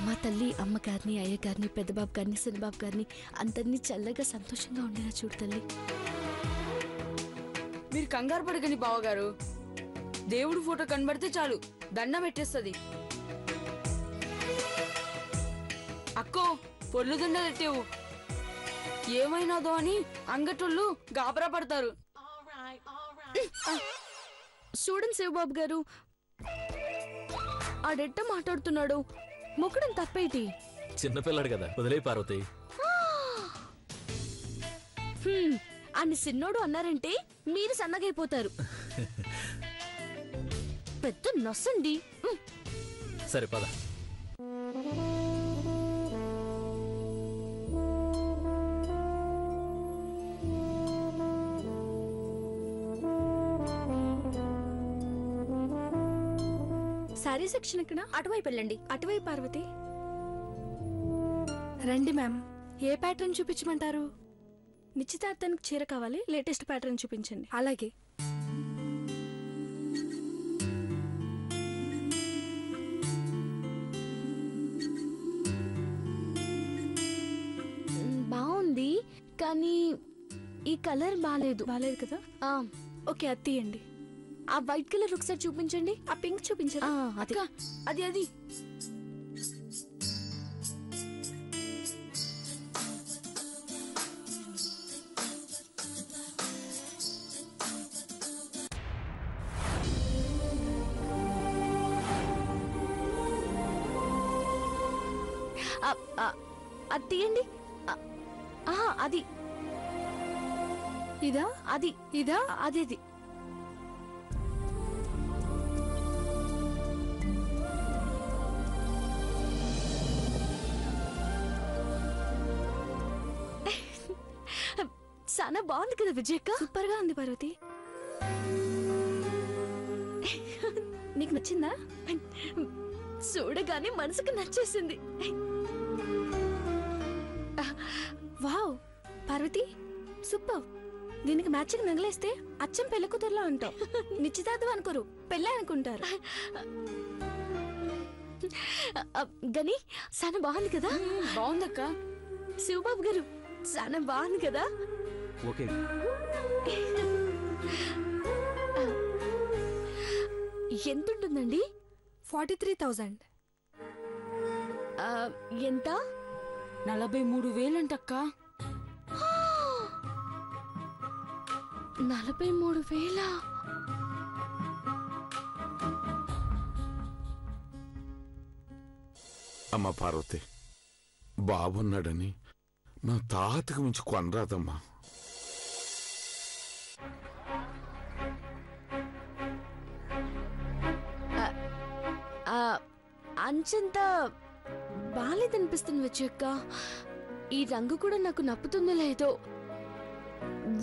మా తల్లి అమ్మగారిని, అయ్యగారిని, పెద్దబాబు గారిని, చిన్నబాబు గారిని అందరినీ చల్లగా సంతోషంగా ఉండేలా చూడు తల్లి. మీరు కంగారు పడకండి బావగారు. దేవుడు ఫోటో కనబడితే చాలు దండం పెట్టేస్తుంది. అక్కో పొర్లు దండలు ఎట్టేవు. ఏమైనాదో అని అంగటోళ్ళు గాబరా పడతారు. చూడండి శివబాబు గారు, ఆడెట్ట మాట్లాడుతున్నాడు. మొక్కడం తప్పేటి? చిన్నపిల్లాడు కదా, వదిలే పార్వతి. అన్ని సిన్నోడు అన్నారంటే మీరు సన్నగైపోతారు. పెద్ద నొస్సండి. సరే పద. శారీ సెక్షన్ ఇక్కడ అటువైపు వెళ్ళండి. అటువైపు పార్వతి. రండి మ్యామ్, ఏ ప్యాటర్న్ చూపించమంటారు? నిశ్చితార్థానికి చీర కావాలి, లేటెస్ట్ ప్యాటర్న్ చూపించండి. అలాగే. బాగుంది కానీ ఈ కలర్ బాలేదు. బాలేదు కదా? ఓకే, అది తీయండి. ఆ వైట్ కలర్ ఒకసారి చూపించండి. ఆ పింక్ చూపించండి. అది అది అది తీయండి. అది ఇదా? అది ఇదా? అది ఇది. చాలా బాగుంది కదా విజయక్క? సూపర్ గా ఉంది పార్వతి. నీకు నచ్చిందా? చూడగానే మనసుకు నచ్చేసింది. Wow Parvati, super. దీనికి మ్యాచింగ్ నగలేస్తే అచ్చం పెళ్లి కూతురులా ఉంటావు. నిశ్చితార్థం అనుకోరు, పెళ్ళి అనుకుంటారు. గని చాలా బాగుంది కదా? బాగుందక్క. శివబాబు గారు చాలా బాగుంది కదా? ఓకే. ఎంత ఉంటుందండి? 43,000. ఎంత? 43,000 అంటక్క. 43,000? అమ్మ పార్వతి, బాబున్నాడని నా తాతకు మించి కొనరాదమ్మా. అంచంత బాలేదనిపిస్తుంది విజయక్క. ఈ రంగు కూడా నాకు నప్పుతుందో లేదో,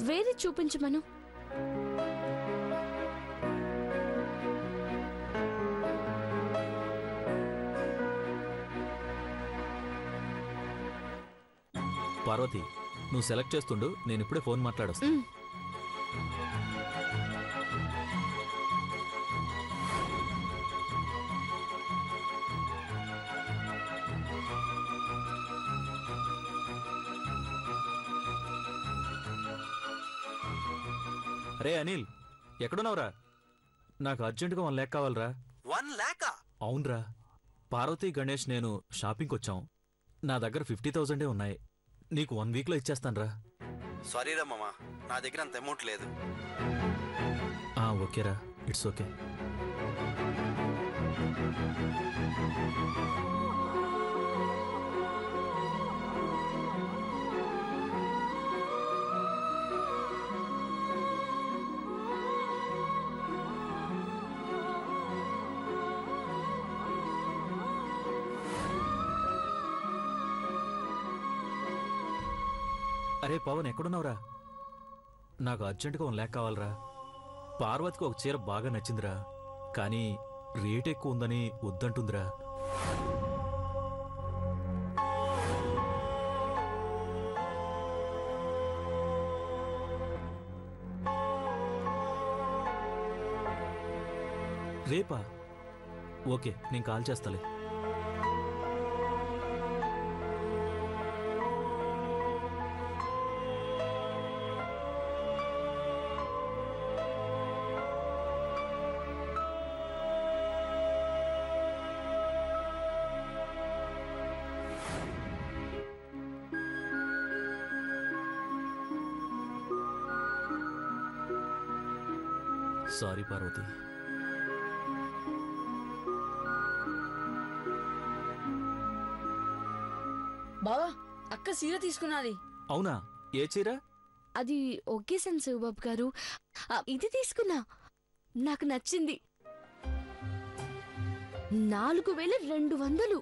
వేరే చూపించమను. పార్వతి, నువ్వు సెలెక్ట్ చేస్తుండు, నేను ఇప్పుడే ఫోన్ మాట్లాడొస్తాను. అరే అనిల్, ఎక్కడున్నావురా? నాకు అర్జెంటుగా 1 lakh కావాలరా. 1 lakh? అవునరా, పార్వతి, గణేష్, నేను షాపింగ్కి వచ్చాం. నా దగ్గర 50,000 ఉన్నాయి. నీకు 1 weekలో ఇచ్చేస్తానరా. సారీ రా మామా, నా దగ్గర అంత అమౌంట్ లేదు. ఓకేరా, ఇట్స్ ఓకే. అరే పవన్, ఎక్కడున్నావురా? నాకు అర్జెంటుగా 1 lakh కావాలరా. పార్వతికి ఒక చీర బాగా నచ్చిందిరా, కానీ రేట్ ఎక్కువ ఉందని వద్దంటుందిరా. రేపా? ఓకే, నేను కాల్ చేస్తాలే. సారీ పార్వతి. బావా అక్క చీర తీసుకున్నది. అవునా? ఏ చీర? అది ఒకేసాను శివబాబు గారు. ఇది తీసుకున్నా, నాకు నచ్చింది. 4200.